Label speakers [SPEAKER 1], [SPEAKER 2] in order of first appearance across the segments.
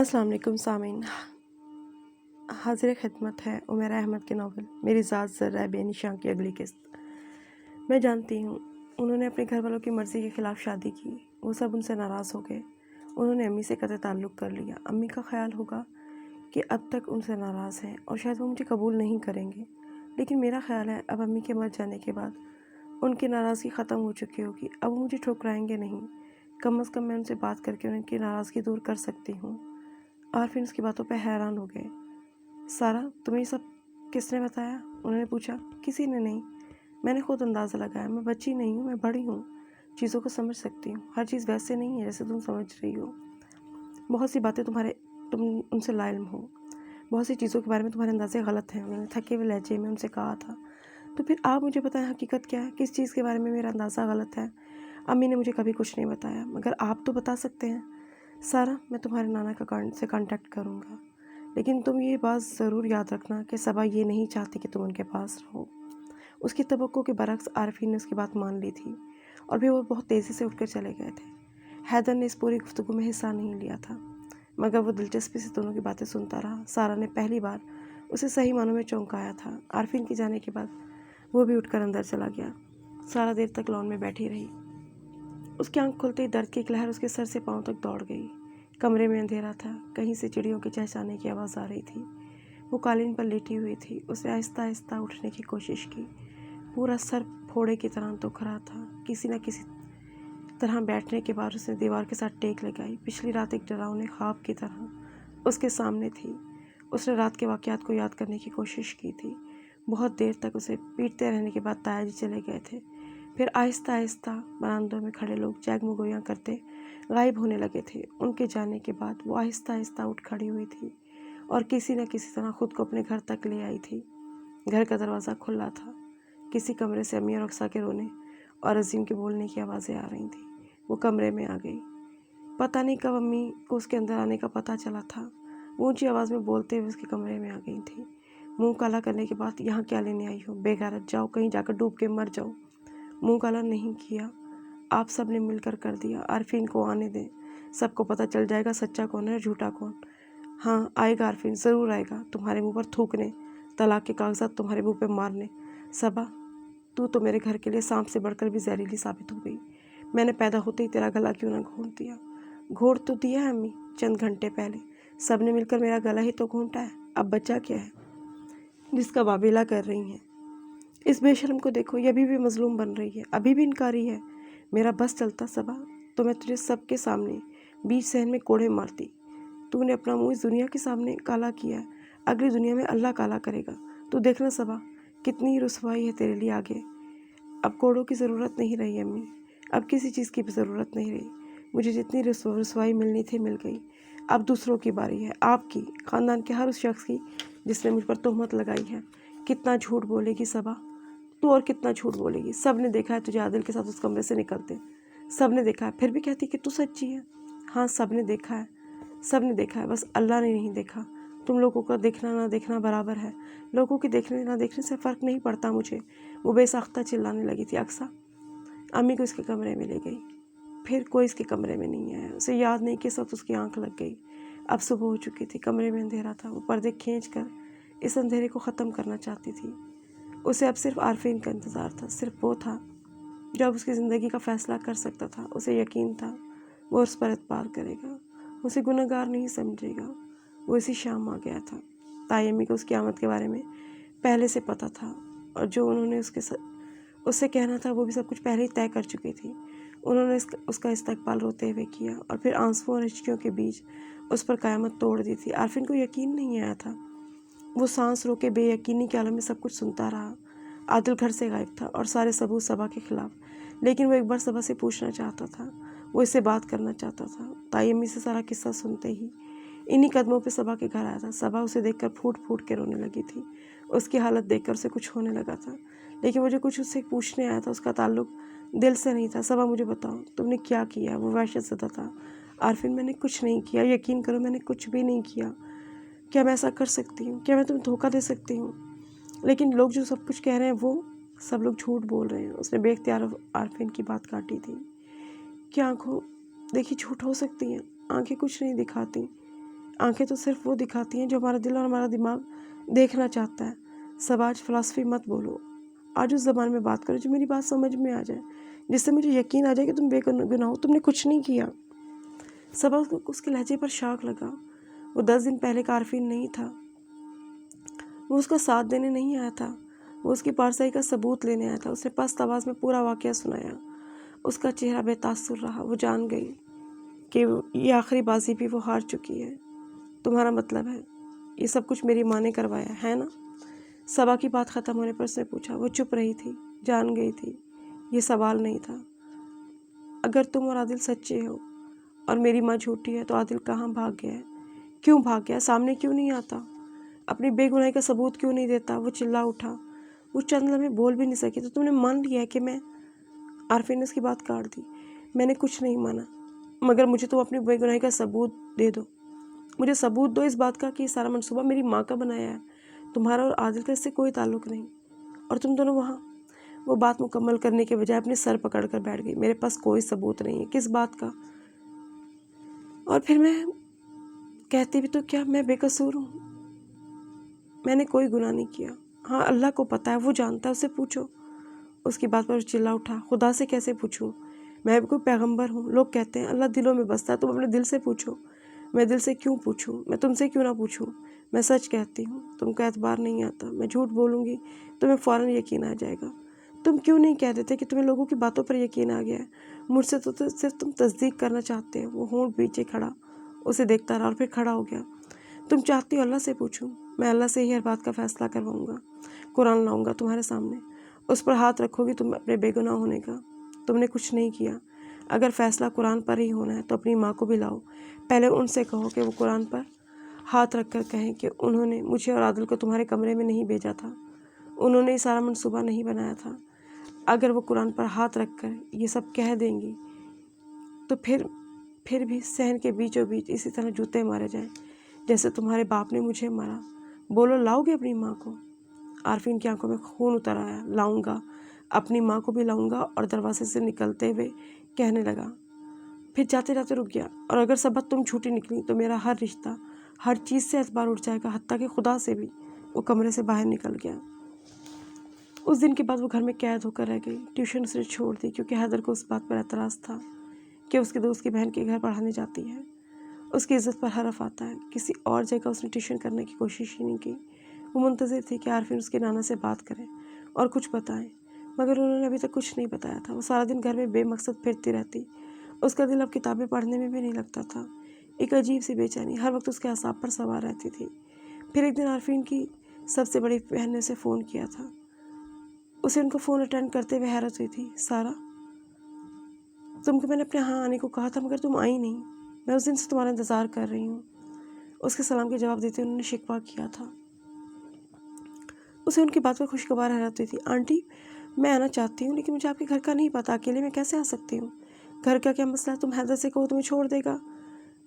[SPEAKER 1] अस्सलाम वालेकुम सामीन। हाजिर खिदमत है उमैर अहमद के नावल मेरी ज़ात ज़र्रा बेनिशान की अगली किस्त। मैं जानती हूँ उन्होंने अपने घर वालों की मर्ज़ी के ख़िलाफ़ शादी की। वो सब उनसे नाराज़ हो गए। उन्होंने अम्मी से कतई ताल्लुक़ कर लिया। अम्मी का ख्याल होगा कि अब तक उनसे नाराज़ हैं और शायद वो मुझे कबूल नहीं करेंगे, लेकिन मेरा ख्याल है अब अम्मी के मर जाने के बाद उनकी नाराज़गी ख़त्म हो चुकी होगी। अब वो मुझे ठुकराएंगे नहीं। कम अज़ कम मैं उनसे बात करके उनकी नाराज़गी दूर कर सकती हूँ। और फिर उसकी बातों पर हैरान हो गए। सारा, तुम्हें ये सब किसने बताया? उन्होंने पूछा। किसी ने नहीं, मैंने खुद अंदाज़ा लगाया। मैं बच्ची नहीं हूँ, मैं बड़ी हूँ, चीज़ों को समझ सकती हूँ। हर चीज़ वैसे नहीं है जैसे तुम समझ रही हो। बहुत सी बातें तुम उनसे लाइल्म हो। बहुत सी चीज़ों के बारे में तुम्हारे अंदाज़े गलत हैं। उन्होंने थके हुए लहजे में उनसे कहा था। तो फिर आप मुझे बताएं हकीकत क्या है? किस चीज़ के बारे में मेरा अंदाज़ा गलत है? अम्मी ने मुझे कभी कुछ नहीं बताया, मगर आप तो बता सकते हैं। सारा, मैं तुम्हारे नाना से कांटेक्ट करूँगा, लेकिन तुम ये बात ज़रूर याद रखना कि सबा ये नहीं चाहती कि तुम उनके पास रहो। उसकी तवक्को के बरक्स आरफीन ने उसकी बात मान ली थी और भी वो बहुत तेज़ी से उठकर चले गए थे। हैदर ने इस पूरी गुफ्तगू में हिस्सा नहीं लिया था, मगर वो दिलचस्पी से दोनों की बातें सुनता रहा। सारा ने पहली बार उसे सही मानों में चौंकाया था। आरफीन के जाने के बाद वो भी उठकर अंदर चला गया। सारा देर तक लॉन में बैठी रही। उसकी आंख खुलते ही दर्द की एक लहर उसके सर से पांव तक दौड़ गई। कमरे में अंधेरा था। कहीं से चिड़ियों के चहचहाने की आवाज़ आ रही थी। वो कालीन पर लेटी हुई थी। उसने आहिस्ता आहिस्ता उठने की कोशिश की। पूरा सर फोड़े की तरह दुख रहा था। किसी न किसी तरह बैठने के बाद उसने दीवार के साथ टेक लगाई। पिछली रात एक डरावने ख्वाब की तरह उसके सामने थी। उसने रात के वाक़यात को याद करने की कोशिश की थी। बहुत देर तक उसे पीटते रहने के बाद ताया जी चले गए थे। फिर आहिस्ता आहिस्ता बरामदों में खड़े लोग जगमगोयां करते गायब होने लगे थे। उनके जाने के बाद वो आहिस्ता आहिस्ता उठ खड़ी हुई थी और किसी न किसी तरह खुद को अपने घर तक ले आई थी। घर का दरवाज़ा खुला था। किसी कमरे से अम्मी और अक्सा के रोने और अजीम के बोलने की आवाज़ें आ रही थी। वो कमरे में आ गई। पता नहीं कब अम्मी को उसके अंदर आने का पता चला था। वो ऊंची आवाज़ में बोलते हुए उसके कमरे में आ गई थी। मुंह काला करने के बाद, यहाँ क्या लेने आई हो? बेगैरत, जाओ कहीं जाकर डूब के मर जाओ। मुंह काला नहीं किया, आप सब ने मिलकर कर दिया। आरफीन को आने दें, सबको पता चल जाएगा सच्चा कौन है और झूठा कौन। हाँ आएगा आरफीन, ज़रूर आएगा, तुम्हारे मुंह पर थूकने, तलाक के कागजात तुम्हारे मुंह पे मारने। सबा, तू तो मेरे घर के लिए सांप से बढ़कर भी जहरीली साबित हो गई। मैंने पैदा होते ही तेरा गला क्यों ना घोंट दिया? घोंट तो दिया है अम्मी, चंद घंटे पहले। सब ने मिलकर मेरा गला ही तो घोंटा है। अब बच्चा क्या है जिसका वाबेला कर रही हैं? इस बेशर्म को देखो, ये अभी भी मजलूम बन रही है, अभी भी इनकारी है। मेरा बस चलता सबा तो मैं तुझे सबके सामने बीच सहन में कोड़े मारती। तूने अपना मुंह इस दुनिया के सामने काला किया है, अगली दुनिया में अल्लाह काला करेगा। तू देखना सबा, कितनी रुसवाई है तेरे लिए आगे। अब कोड़ों की ज़रूरत नहीं रही अम्मी, अब किसी चीज़ की भी ज़रूरत नहीं रही। मुझे जितनी रुसवाई मिलनी थी मिल गई। अब दूसरों की बारी है, आपकी, ख़ानदान के हर उस शख्स की जिसने मुझ पर तोहमत लगाई है। कितना झूठ बोलेगी सबा, तू और कितना झूठ बोलेगी? सब ने देखा है तुझे आदिल के साथ उस कमरे से निकलते, सब ने देखा है, फिर भी कहती कि तू सच्ची है। हाँ सब ने देखा है, सब ने देखा है, बस अल्लाह ने नहीं देखा। तुम लोगों का देखना ना देखना बराबर है। लोगों के देखने ना देखने से फ़र्क नहीं पड़ता मुझे। वो बेसाख्ता चिल्लाने लगी थी। अक्सा अम्मी को इसके कमरे में ले गई। फिर कोई इसके कमरे में नहीं आया। उसे याद नहीं किस वक्त उसकी आंख लग गई। अब सुबह हो चुकी थी, कमरे में अंधेरा था। वो पर्दे खींच कर इस अंधेरे को ख़त्म करना चाहती थी। उसे अब सिर्फ आरफीन का इंतज़ार था। सिर्फ वो था जो अब उसकी ज़िंदगी का फ़ैसला कर सकता था। उसे यकीन था वो उस पर एतबार करेगा, उसे गुनहगार नहीं समझेगा। वो इसी शाम आ गया था। ताई अम्मी को उसकी आमद के बारे में पहले से पता था और जो उन्होंने उससे कहना था वो भी सब कुछ पहले ही तय कर चुकी थी। उन्होंने उसका इस्तकबाल रोते हुए किया और फिर आंसुओं और हिचकियों के बीच उस पर क़यामत तोड़ दी थी। आरफीन को यकीन नहीं आया था। वो सांस रोके बेयकीनी के आलम में सब कुछ सुनता रहा। आदिल घर से गायब था और सारे सबूत सबा के खिलाफ, लेकिन वो एक बार सबा से पूछना चाहता था, वो इससे बात करना चाहता था। ताई अम्मी से सारा किस्सा सुनते ही इन्हीं कदमों पे सबा के घर आया था। सबा उसे देखकर फूट फूट के रोने लगी थी। उसकी हालत देखकर उसे कुछ होने लगा था, लेकिन वो जो कुछ उससे पूछने आया था उसका ताल्लुक दिल से नहीं था। सबा मुझे बताओ, तुमने क्या किया? वो वहशत ज़दा था। आरफीन, मैंने कुछ नहीं किया, यकीन करो मैंने कुछ भी नहीं किया। क्या मैं ऐसा कर सकती हूँ? क्या मैं तुम्हें धोखा दे सकती हूँ? लेकिन लोग जो सब कुछ कह रहे हैं वो सब लोग झूठ बोल रहे हैं। उसने बेख्तियार आरफीन की बात काटी थी। क्या आंखों देखी झूठ हो सकती हैं? आंखें कुछ नहीं दिखाती। आंखें तो सिर्फ वो दिखाती हैं जो हमारा दिल और हमारा दिमाग देखना चाहता है। सब आज फ़िलासफ़ी मत बोलो, आज उस ज़बान में बात करो जो मेरी बात समझ में आ जाए, जिससे मुझे यकीन आ जाए कि तुम बेगुनाह हो, तुमने कुछ नहीं किया। सबा को उसके लहजे पर शॉक लगा। वो 10 दिन पहले का आरफीन नहीं था। वो उसका साथ देने नहीं आया था, वो उसकी पारसाई का सबूत लेने आया था। उसने पस्त आवाज़ में पूरा वाक़या सुनाया। उसका चेहरा बेतासुर रहा। वो जान गई कि ये आखिरी बाजी भी वो हार चुकी है। तुम्हारा मतलब है ये सब कुछ मेरी माँ ने करवाया है ना? सबा की बात ख़त्म होने पर उसने पूछा। वो चुप रही थी, जान गई थी ये सवाल नहीं था। अगर तुम और आदिल सच्चे हो और मेरी माँ झूठी है तो आदिल कहाँ भाग गया है? क्यों भाग गया? सामने क्यों नहीं आता? अपनी बेगुनाही का सबूत क्यों नहीं देता? वो चिल्ला उठा। वो चंद लम्हे बोल भी नहीं सकी। तो तुमने मान लिया है कि मैं? आरफीन ने उसकी बात काट दी। मैंने कुछ नहीं माना, मगर मुझे तुम अपनी बेगुनाही का सबूत दे दो। मुझे सबूत दो इस बात का कि सारा मंसूबा मेरी माँ का बनाया है। तुम्हारा और आदिल का इससे कोई ताल्लुक़ नहीं। और तुम दोनों वहाँ। वो बात मुकम्मल करने के बजाय अपने सर पकड़ कर बैठ गई। मेरे पास कोई सबूत नहीं है। किस बात का? और फिर मैं कहती भी तो क्या मैं बेकसूर हूँ? मैंने कोई गुनाह नहीं किया। हाँ, अल्लाह को पता है, वो जानता है, उससे पूछो। उसकी बात पर चिल्ला उठा। खुदा से कैसे पूछूं? मैं भी कोई पैगंबर हूँ? लोग कहते हैं अल्लाह दिलों में बसता है, तुम अपने दिल से पूछो। मैं दिल से क्यों पूछूं? मैं तुमसे क्यों ना पूछूं? मैं सच कहती हूँ, तुमको एतबार नहीं आता। मैं झूठ बोलूँगी तुम्हें फ़ौरन यकीन आ जाएगा। तुम क्यों नहीं कह देते कि तुम्हें लोगों की बातों पर यकीन आ गया है? मुझसे तो सिर्फ तुम तस्दीक करना चाहते हो। वो होंठ पीछे खड़ा उसे देखता रहा और फिर खड़ा हो गया। तुम चाहती हो अल्लाह से पूछूं? मैं अल्लाह से ही हर बात का फ़ैसला करवाऊँगा। कुरान लाऊँगा तुम्हारे सामने, उस पर हाथ रखोगी तुम अपने बेगुनाह होने का। तुमने कुछ नहीं किया। अगर फ़ैसला कुरान पर ही होना है तो अपनी माँ को भी लाओ। पहले उनसे कहो कि वो कुरान पर हाथ रख कर कहें कि उन्होंने मुझे और आदिल को तुम्हारे कमरे में नहीं भेजा था, उन्होंने ये सारा मंसूबा नहीं बनाया था। अगर वो कुरान पर हाथ रख कर ये सब कह देंगी तो फिर भी सहन के बीचों बीच इसी तरह जूते मारे जाएं जैसे तुम्हारे बाप ने मुझे मारा। बोलो, लाओगे अपनी माँ को? आरफीन की आंखों में खून उतर आया। लाऊंगा, अपनी माँ को भी लाऊंगा। और दरवाजे से निकलते हुए कहने लगा, फिर जाते जाते रुक गया। और अगर सबक तुम झूठी निकली तो मेरा हर रिश्ता, हर चीज़ से एतबार उठ जाएगा, हत्ता कि खुदा से भी। वो कमरे से बाहर निकल गया। उस दिन के बाद वो घर में कैद होकर रह गई। ट्यूशन उसने छोड़ दी क्योंकि हैदर को उस बात पर एतराज़ था कि उसके दोस्त की बहन के घर पढ़ाने जाती है। उसकी इज़्ज़त पर हरफ आता है। किसी और जगह उसने ट्यूशन करने की कोशिश ही नहीं की। वो मुंतज़िर थी कि आरफीन उसके नाना से बात करें और कुछ बताएं, मगर उन्होंने अभी तक कुछ नहीं बताया था। वो सारा दिन घर में बेमकसद फिरती रहती। उसका दिल अब किताबें पढ़ने में भी नहीं लगता था। एक अजीब सी बेचैनी हर वक्त उसके असाब पर सवार रहती थी। फिर एक दिन आरफीन की सबसे बड़ी बहन ने उसे फ़ोन किया था। उसे उनका फ़ोन अटेंड करते हुए हैरत हुई थी। सारा, तुमको मैंने अपने यहाँ आने को कहा था मगर तुम आई नहीं। मैं उस दिन से तुम्हारा इंतज़ार कर रही हूँ। उसके सलाम के जवाब देते उन्होंने शिकवा किया था। उसे उनकी बात पर खुशगवार हैरत हुई थी। आंटी, मैं आना चाहती हूँ लेकिन मुझे आपके घर का नहीं पता। अकेले मैं कैसे आ सकती हूँ? घर का क्या मसला है? तुम हैदर से कहो तुम्हें छोड़ देगा।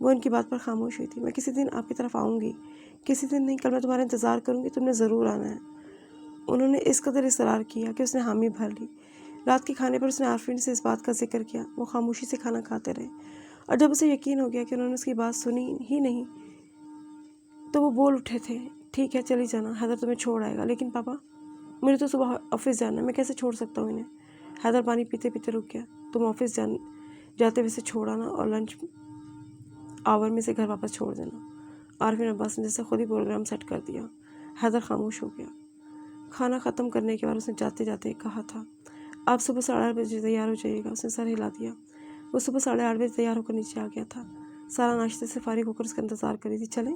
[SPEAKER 1] वो उनकी बात पर खामोश हुई थी। मैं किसी दिन आपकी तरफ आऊँगी। किसी दिन नहीं, कल मैं तुम्हारा इंतज़ार करूँगी। तुमने ज़रूर आना है। उन्होंने इस कदर इसरार किया कि उसने हामी भर ली। रात के खाने पर उसने आरफीन से इस बात का जिक्र किया। वो खामोशी से खाना खाते रहे और जब उसे यकीन हो गया कि उन्होंने उसकी बात सुनी ही नहीं तो वो बोल उठे थे, ठीक है चली जाना, हैदर तुम्हें छोड़ आएगा। लेकिन पापा, मुझे तो सुबह ऑफिस जाना है, मैं कैसे छोड़ सकता हूँ इन्हें? हैदर पानी पीते पीते रुक गया। तुम ऑफिस जाते हुए से छोड़ आना और लंच आवर में से घर वापस छोड़ देना। आरफीन अब्बास ने जैसे खुद ही प्रोग्राम सेट कर दिया। हैदर खामोश हो गया। खाना ख़त्म करने के बाद उसने जाते जाते कहा था, आप सुबह 8:30 बजे तैयार हो जाइएगा। उसने सर हिला दिया। वो सुबह 8:30 बजे तैयार होकर नीचे आ गया था। सारा नाश्ते से फारिग होकर उसका इंतज़ार करी थी। चलें?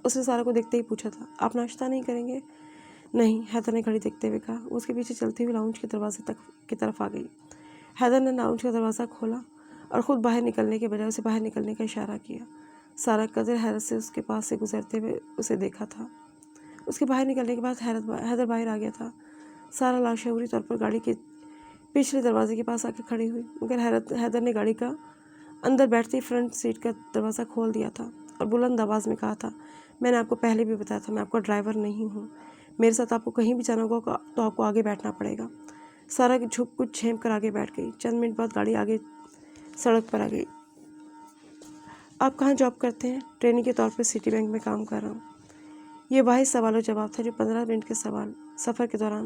[SPEAKER 1] उसने सारा को देखते ही पूछा था। आप नाश्ता नहीं करेंगे? नहीं, हैदर ने घड़ी देखते हुए कहा। उसके पीछे चलती हुई लाउंज के दरवाजे की तरफ आ गई। हैदर ने लाउंज का दरवाज़ा खोला और ख़ुद बाहर निकलने के बजाय उसे बाहर निकलने का इशारा किया। सारा कदर हैरत से उसके पास से गुजरते हुए उसे देखा था। उसके बाहर निकलने के बाद हैदर बाहर आ गया था। सारा लाशऊरी तौर पर गाड़ी के पिछले दरवाजे के पास आकर खड़ी हुई, मगर हैदर ने गाड़ी का अंदर बैठते ही फ्रंट सीट का दरवाज़ा खोल दिया था और बुलंद आवाज़ में कहा था, मैंने आपको पहले भी बताया था मैं आपका ड्राइवर नहीं हूँ। मेरे साथ आपको कहीं भी जाना होगा तो आपको आगे बैठना पड़ेगा। सारा झुक कुछ झेम कर आगे बैठ गई। चंद मिनट बाद गाड़ी आगे सड़क पर आ गई। آپ کہاں جاب کرتے ہیں؟ ٹریننگ کے طور پر سٹی بینک میں کام کر رہا ہوں۔ یہ واحد سوال و جواب تھا جو 15 منٹ کے سفر کے دوران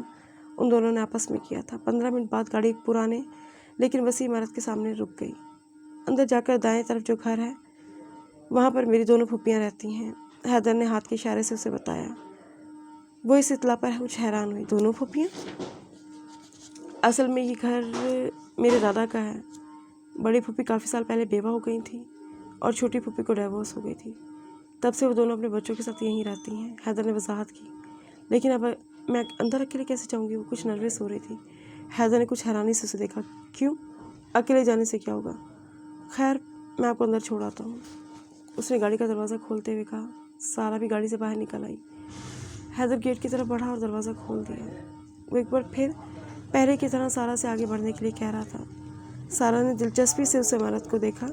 [SPEAKER 1] ان دونوں نے آپس میں کیا تھا۔ 15 منٹ بعد گاڑی پرانے لیکن وسیع عمارت کے سامنے رک گئی۔ اندر جا کر دائیں طرف جو گھر ہے وہاں پر میری دونوں پھوپھیاں رہتی ہیں، حیدر نے ہاتھ کے اشارے سے اسے بتایا۔ وہ اس اطلاع پر کچھ حیران ہوئی۔ دونوں پھوپھیاں؟ اصل میں یہ گھر میرے دادا کا ہے۔ بڑی پھوپھی کافی سال پہلے بیوہ ہو گئی تھی اور چھوٹی پھوپھی کو ڈیورس ہو گئی تھی۔ تب سے وہ دونوں اپنے بچوں کے ساتھ یہیں رہتی ہیں، حیدر نے وضاحت کی۔ لیکن اب میں اندر اکیلے کیسے جاؤں گی؟ وہ کچھ نروس ہو رہی تھی۔ حیدر نے کچھ حیرانی سے اسے دیکھا۔ کیوں؟ اکیلے جانے سے کیا ہوگا؟ خیر، میں آپ کو اندر چھوڑ آتا ہوں، اس نے گاڑی کا دروازہ کھولتے ہوئے کہا۔ سارا بھی گاڑی سے باہر نکل آئی۔ حیدر گیٹ کی طرف بڑھا اور دروازہ کھول دیا۔ وہ ایک بار پھر پہلے کی طرح سارا سے آگے بڑھنے کے لیے کہہ رہا تھا۔ سارا نے دلچسپی سے اس عمارت کو دیکھا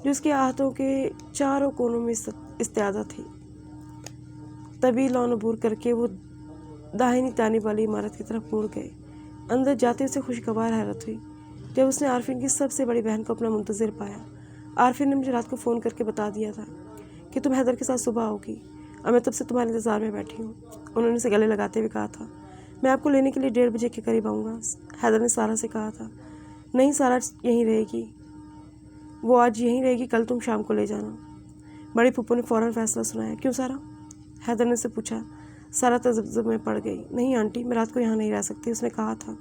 [SPEAKER 1] جو اس کے احاطوں کے چاروں کونوں میں استعادہ تھی۔ طبی لان عبور کر کے وہ داہنی جانب والی عمارت کی طرف مڑ گئے۔ اندر جاتے اسے خوشگوار حیرت ہوئی جب اس نے عارفین کی سب سے بڑی بہن کو اپنا منتظر پایا۔ عارفین نے مجھے رات کو فون کر کے بتا دیا تھا کہ تم حیدر کے ساتھ صبح آؤگی اور میں تب سے تمہارے انتظار میں بیٹھی ہوں، انہوں نے اسے گلے لگاتے ہوئے کہا تھا۔ میں آپ کو لینے کے لیے 1:30 بجے کے قریب آؤں گا، حیدر نے سارا سے کہا تھا۔ نہیں، سارا یہیں رہے گی، وہ آج یہیں رہے گی، کل تم شام کو لے جانا۔ بڑی پھپھو نے فوراً فیصلہ سنایا۔ کیوں سارا؟ حیدر نے اسے پوچھا۔ سارا تذبذب میں پڑ گئی۔ نہیں آنٹی، میں رات کو یہاں نہیں رہ سکتی، اس نے کہا تھا۔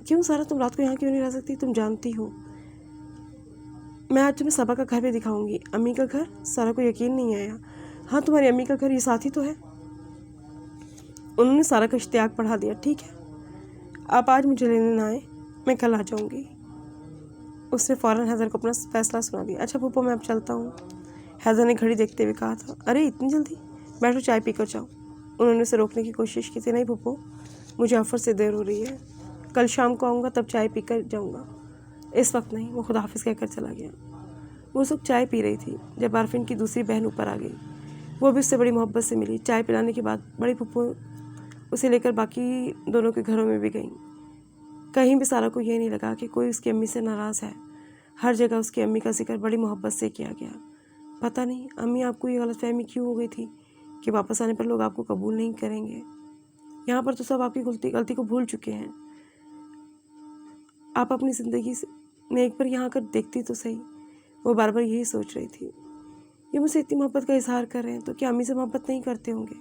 [SPEAKER 1] کیوں سارا تم رات کو یہاں کیوں نہیں رہ سکتی؟ تم جانتی ہو میں آج تمہیں صبا کا گھر بھی دکھاؤں گی۔ امی کا گھر؟ سارا کو یقین نہیں آیا۔ ہاں، تمہاری امی کا گھر یہ ساتھ ہی تو ہے۔ انہوں نے سارا کا اشتیاق بڑھا دیا۔ ٹھیک ہے، آپ آج مجھے لینے نہ آئیں، میں کل آ جاؤں گی۔ اس نے فوراً حیدر کو اپنا فیصلہ سنا دیا۔ اچھا پھوپھو، میں اب چلتا ہوں، حیدر نے گھڑی دیکھتے ہوئے کہا تھا۔ ارے اتنی جلدی؟ بیٹھو، چائے پی کر جاؤ، انہوں نے اسے روکنے کی کوشش کی تھی۔ نہیں پھوپھو، مجھے آفس سے دیر ہو رہی ہے، کل شام کو آؤں گا تب چائے پی کر جاؤں گا، اس وقت نہیں، وہ خدا حافظ کہہ کر چلا گیا۔ وہ اس وقت چائے پی رہی تھی جب عارفین کی دوسری بہن اوپر آ گئی۔ وہ بھی اس سے بڑی محبت سے ملی۔ چائے پلانے کے بعد بڑی پھوپھو اسے لے کر باقی دونوں کے گھروں میں بھی گئیں۔ کہیں بھی سارا کو یہ نہیں لگا کہ کوئی اس کی امی سے ناراض ہے۔ ہر جگہ اس کی امی کا ذکر بڑی محبت سے کیا گیا۔ پتہ نہیں امی آپ کو یہ غلط فہمی کیوں ہو گئی تھی کہ واپس آنے پر لوگ آپ کو قبول نہیں کریں گے؟ یہاں پر تو سب آپ کی غلطی کو بھول چکے ہیں۔ آپ اپنی زندگی میں ایک بار یہاں کر دیکھتی تو صحیح۔ وہ بار بار یہی سوچ رہی تھی۔ یہ مجھ سے اتنی محبت کا اظہار کر رہے ہیں تو کیا امی سے محبت نہیں کرتے ہوں گے؟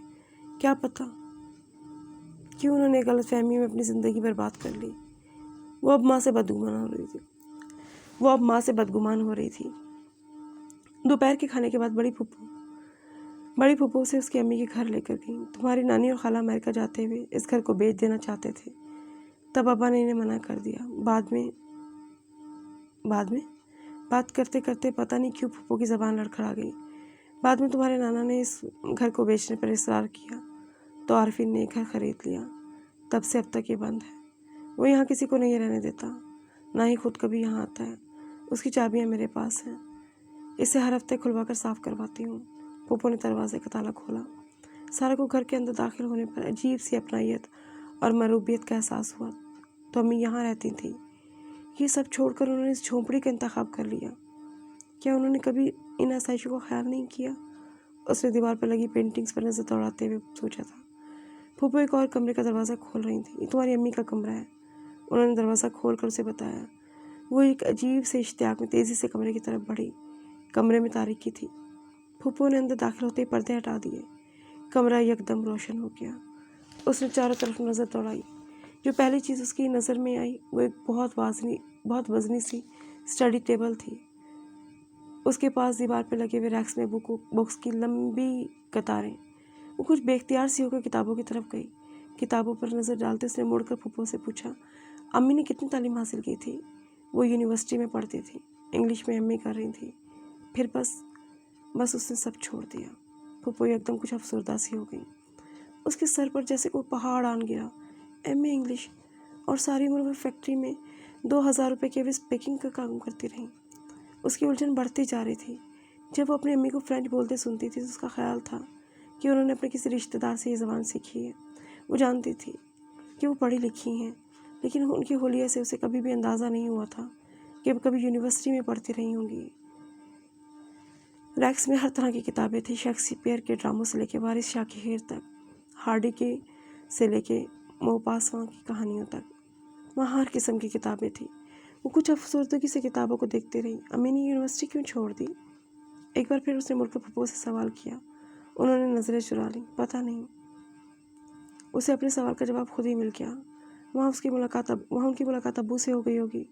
[SPEAKER 1] کیا پتہ کیوں انہوں نے غلط فہمی میں اپنی زندگی برباد کر لی۔ وہ اب ماں سے بدگمان ہو رہی تھی۔ دوپہر کے کھانے کے بعد بڑی پھوپھو اسے اس کی امی کے گھر لے کر گئیں۔ تمہاری نانی اور خالہ امریکہ جاتے ہوئے اس گھر کو بیچ دینا چاہتے تھے، تب ابا نے انہیں منع کر دیا۔ بعد میں بات کرتے کرتے پتہ نہیں کیوں پھوپھو کی زبان لڑکھڑا گئی۔ بعد میں تمہارے نانا نے اس گھر کو بیچنے پر اصرار کیا تو عارفین نے ایک گھر خرید لیا، تب سے اب تک یہ بند ہے۔ وہ یہاں کسی کو نہیں رہنے دیتا، نہ ہی خود کبھی یہاں آتا ہے۔ اس کی چابیاں میرے پاس ہیں، اسے ہر ہفتے کھلوا کر صاف کرواتی ہوں۔ پھوپھو نے دروازے کا تالا کھولا۔ سارا کو گھر کے اندر داخل ہونے پر عجیب سی اپنائیت اور مربوبیت کا احساس ہوا۔ تو امی یہاں رہتی تھیں؟ یہ سب چھوڑ کر انہوں نے اس جھونپڑی کا انتخاب کر لیا۔ کیا انہوں نے کبھی ان آسائشوں کا خیال نہیں کیا؟ اس نے دیوار پر لگی پینٹنگز پر نظر دوڑاتے ہوئے سوچا تھا۔ پھوپھو ایک اور کمرے کا دروازہ کھول رہی تھیں۔ یہ تمہاری امی کا کمرہ ہے، انہوں نے دروازہ کھول کر اسے بتایا۔ وہ ایک عجیب سے اشتیاق میں تیزی سے کمرے کی طرف بڑھی۔ کمرے میں تاریکی تھی۔ پھوپھو نے اندر داخل ہوتے ہی پردے ہٹا دیے۔ کمرہ یکدم روشن ہو گیا۔ اس نے چاروں طرف نظر دوڑائی۔ جو پہلی چیز اس کی نظر میں آئی وہ ایک بہت وزنی سی اسٹڈی ٹیبل تھی۔ اس کے پاس دیوار پہ لگے ہوئے ریکس میں بکس کی لمبی قطاریں۔ وہ کچھ بے اختیار سی ہو کر کتابوں کی طرف گئی۔ کتابوں پر نظر ڈالتے اس نے مڑ کر پھوپھو سے پوچھا، امی نے کتنی تعلیم حاصل کی تھی؟ وہ یونیورسٹی میں پڑھتی تھی، انگلش میں ایم اے کر رہی تھی۔ پھر بس اس نے سب چھوڑ دیا۔ پھوپھو یکدم کچھ افسردہ سی ہو گئی۔ اس کے سر پر جیسے کوئی پہاڑ آن گرا۔ ایم اے انگلش، اور ساری عمر وہ فیکٹری میں 2000 روپے کے ویسٹ پیکنگ کا کام کرتی رہی۔ اس کی الجھن بڑھتی جا رہی تھی۔ جب وہ اپنی امی کو فرینچ بولتے سنتی تھی تو اس کا خیال تھا کہ انہوں نے اپنے کسی رشتہ دار سے یہ زبان سیکھی ہے۔ وہ جانتی تھی کہ وہ پڑھی لکھی ہیں، لیکن ان کی حلیے سے اسے کبھی بھی اندازہ نہیں ہوا تھا کہ وہ کبھی یونیورسٹی میں پڑھتی رہی ہوں گی۔ रैक्स में हर तरह की किताबें थी, शेक्सपियर के ड्रामों से लेके वारिस शाह की हीर तक, हार्डी के से लेके मोपासवां की कहानियों तक। वहाँ हर किस्म की किताबें थी। वो कुछ अफसरदगी से किताबों को देखते रही। अम्मी ने यूनिवर्सिटी क्यों छोड़ दी? एक बार फिर उसने मुड़कर पप्पू से सवाल किया। उन्होंने नज़रें चुरा लीं। पता नहीं। उसे अपने सवाल का जवाब खुद ही मिल गया। वहाँ उनकी मुलाकात अब्बू से हो गई होगी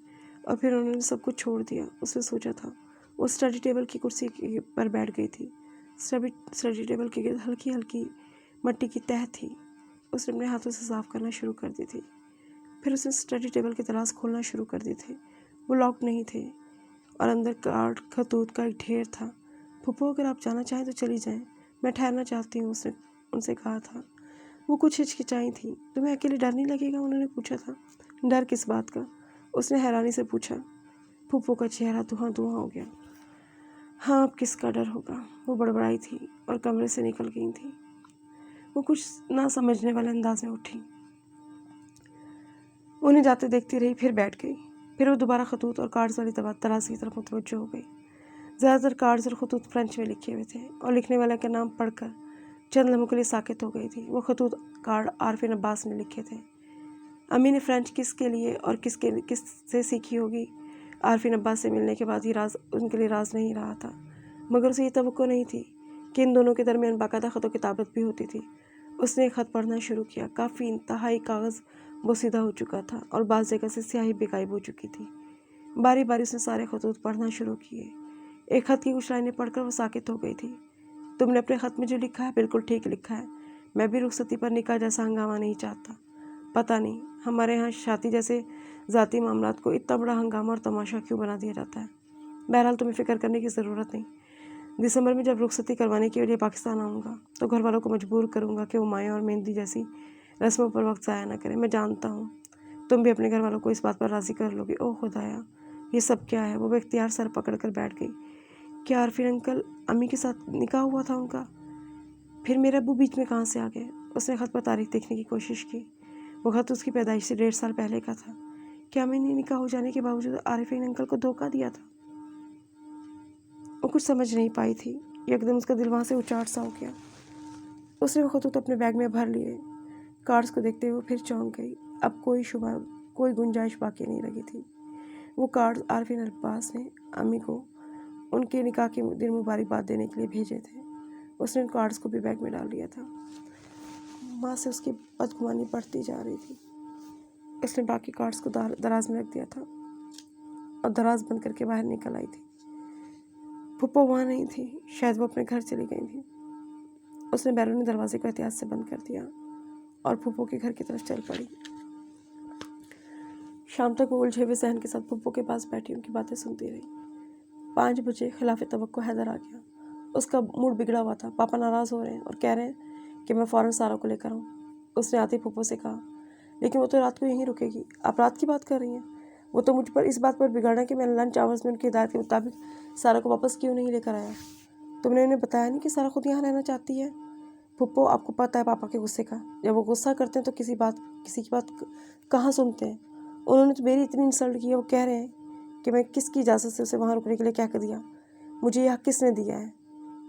[SPEAKER 1] और फिर उन्होंने सब कुछ छोड़ दिया। उसने सोचा था। वो स्टडी टेबल की कुर्सी पर बैठ गई थी। स्टडी टेबल के गिर्द हल्की हल्की मट्टी की तह थी। उसने अपने हाथों से साफ करना शुरू कर दी थी। फिर उसने स्टडी टेबल के दराज खोलना शुरू कर दी थे। वो लॉक नहीं थे और अंदर कार्ड खतूत का एक ढेर था। फूफो, अगर आप जाना चाहें तो चली जाएं, मैं ठहरना चाहती हूँ, उसने उनसे कहा था। वो कुछ हिचकिचाई थी। तुम्हें अकेले डर नहीं लगेगा? उन्होंने पूछा था। डर किस बात का? उसने हैरानी से पूछा। फूफो का चेहरा धुआं धुआं हो गया। हाँ, अब किसका डर होगा? वो बड़बड़ाई थी और कमरे से निकल गई थी। वो कुछ ना समझने वाले अंदाज में उठी, उन्हें जाते देखती रही, फिर बैठ गई। फिर वो दोबारा खतूत और कार्ड्स वाली दराज की तरफ मुतवज्जो हो गई। ज़्यादातर कार्ड्स और खतूत फ्रेंच में लिखे हुए थे और लिखने वाले का नाम पढ़कर चंद लम्हों के लिए साकित हो गई थी। वो खतूत कार्ड आरफिन अब्बास ने लिखे थे। अम्मी ने फ़्रेंच किसके लिए और किससे सीखी होगी? आरफिन अब्बास से मिलने के बाद ही राज उनके लिए राज नहीं रहा था, मगर उसे ये तवक्को नहीं थी कि इन दोनों के दरमियान बाकायदा ख़त व किताबत भी होती थी। उसने एक ख़त पढ़ना शुरू किया। काफ़ी इंतहाई कागज़ बोसीदा हो चुका था और बाज़ जगह से स्याही बेगायब हो चुकी थी। बारी बारी उसने सारे खतूत पढ़ना शुरू किए। एक ख़त की कुछ लाइनें पढ़कर वो साकित हो गई थी। तुमने अपने ख़त में जो लिखा है बिल्कुल ठीक लिखा है। मैं भी रुखसती पर निकाह जैसा हंगामा नहीं चाहता। पता नहीं हमारे यहाँ शादी जैसे ज़ाती मामलात को इतना बड़ा हंगामा और तमाशा क्यों बना दिया जाता है। बहरहाल तुम्हें फ़िक्र करने की ज़रूरत नहीं। दिसंबर में जब रुखसती करवाने के लिए पाकिस्तान आऊँगा तो घर वालों को मजबूर करूँगा कि वो माया और मेहंदी जैसी रस्मों पर वक्त ज़ाया न करें। मैं जानता हूँ तुम भी अपने घर वालों को इस बात पर राज़ी कर लोगे। ओह खुदाया, ये सब क्या है? वो बेख्तियार सर पकड़ कर बैठ गई। क्या आरफिन अंकल अम्मी के साथ निकाह हुआ था उनका? फिर मेरे अब्बू बीच में कहाँ से आ गए? उसने ख़त पर तारीख देखने की कोशिश की। वो ख़त उसकी पैदाइश से 1.5 साल पहले का था। क्या मैंने निकाह हो जाने के बावजूद आरफिन अंकल को धोखा दिया था? वो कुछ समझ नहीं पाई थी। एकदम उसका दिल वहाँ से उचाट सा हो गया। उसने वो खतूत अपने बैग में भर लिए। कार्ड्स को देखते हुए फिर चौंक गई। अब कोई गुंजाइश बाकी नहीं लगी थी। वो कार्ड्स आरफिन अब्बास ने अम्मी को उनके निकाह के दिन मुबारकबाद देने के लिए भेजे थे। उसने उन कार्ड्स को भी बैग में डाल लिया था। माँ से उसकी बदगुमानी बढ़ती जा रही थी। उसने बाकी कार्ड्स को दराज में रख दिया था और दराज बंद करके बाहर निकल आई थी। फूफो वहाँ नहीं थी। शायद वो अपने घर चली गई थी। उसने बैरूनी दरवाजे को एहतियात से बंद कर दिया और फूफो के घर की तरफ चल पड़ी। शाम तक वो उलझे हुए जहन के साथ फूफो के पास बैठी उनकी बातें सुनती रही। 5 बजे खिलाफ तवक्को हैदर आ गया। उसका मूड बिगड़ा हुआ था। पापा नाराज़ हो रहे हैं और कह रहे हैं कि मैं फ़ौरन सारा को लेकर आऊँ। उसने आते ही फूफो से कहा, लेकिन वो तो रात को यहीं रुकेगी। आप रात की बात कर रही हैं? वो तो मुझ पर इस बात पर बिगड़ा कि मैं लंच आवर्स में उनकी हिदायत के मुताबिक सारा को वापस क्यों नहीं लेकर आया। तुमने उन्हें बताया नहीं कि सारा खुद यहाँ रहना चाहती है? फूफो, आपको पता है पापा के गुस्से का। जब वो गुस्सा करते हैं तो किसी की बात कहाँ सुनते हैं। उन्होंने तो मेरी इतनी इंसल्ट की है। वो कह रहे हैं कि मैं किसकी इजाज़त से उसे वहाँ रुकने के लिए क्या कर दिया। मुझे यह हक किसने दिया है?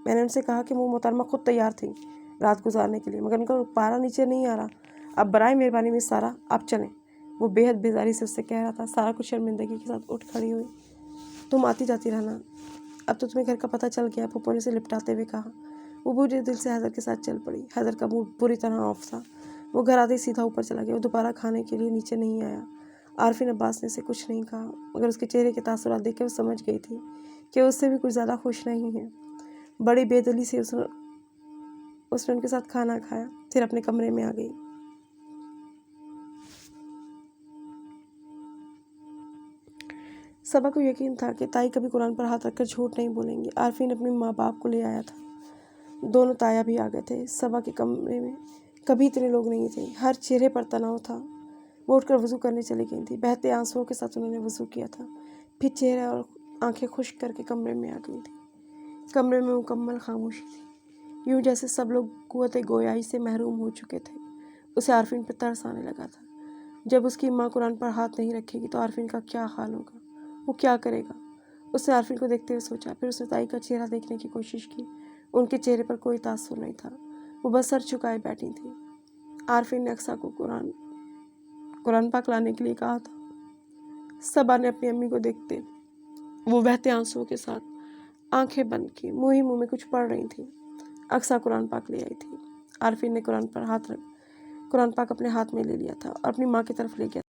[SPEAKER 1] मैंने उनसे कहा कि वो मोहतरमा खुद तैयार थी रात गुजारने के लिए, मगर उनका पारा नीचे नहीं आ रहा। अब बराए मेहरबानी मिस सारा, आप चलें। वो बेहद बेजारी से उससे कह रहा था। सारा कुछ शर्मिंदगी के साथ उठ खड़ी हुई। तुम आती जाती रहना, अब तो तुम्हें घर का पता चल गया, फूफो ने उसे लिपटाते हुए कहा। वो बुरे दिल से हैदर के साथ चल पड़ी। हैदर का मूड पूरी तरह ऑफ था। वो घर आते ही सीधा ऊपर चला गया। वो दोबारा खाने के लिए नीचे नहीं आया। आरफिन अब्बास ने उसे कुछ नहीं कहा, मगर उसके चेहरे के तासुरात देख के वो समझ गई थी कि उससे भी कुछ ज़्यादा खुश नहीं है। बड़ी बेदिली से उसने उनके साथ खाना खाया, फिर अपने कमरे में आ गई। सबा को यकीन था कि ताई कभी कुरान पर हाथ रखकर झूठ नहीं बोलेंगी। आरफिन अपने माँ बाप को ले आया था। दोनों ताया भी आ गए थे। सबा के कमरे में कभी इतने लोग नहीं थे। हर चेहरे पर तनाव था। वो उठकर वज़ू करने चली गई थी। बहते आंसुओं के साथ उन्होंने वज़ू किया था। फिर चेहरा और आंखें खुश्क करके कमरे में आ गई थी। कमरे में मुकम्मल खामोशी थी, यूँ जैसे सब लोग कुव्वत गोयाई से महरूम हो चुके थे। उसे आरफिन पर तरस आने लगा था। जब उसकी माँ कुरान पर हाथ नहीं रखेगी तो आरफिन का क्या हाल होगा? वो क्या करेगा? اس نے عارفین کو دیکھتے ہوئے سوچا، پھر اس نے تائی کا چہرہ دیکھنے کی کوشش کی۔ ان کے چہرے پر کوئی تاثر نہیں تھا، وہ بس سر جھکائے بیٹھی تھی۔ عارفین نے اقصیٰ کو قرآن پاک لانے کے لیے کہا تھا۔ صبا نے اپنی امی کو دیکھتے وہ بہتے آنسوؤں کے ساتھ آنکھیں بند کی منہ ہی منہ میں کچھ پڑھ رہی تھی۔ اقصیٰ قرآن پاک لے آئی تھی۔ عارفین نے قرآن پاک اپنے ہاتھ میں لے لیا تھا اور اپنی ماں کی طرف لے گیا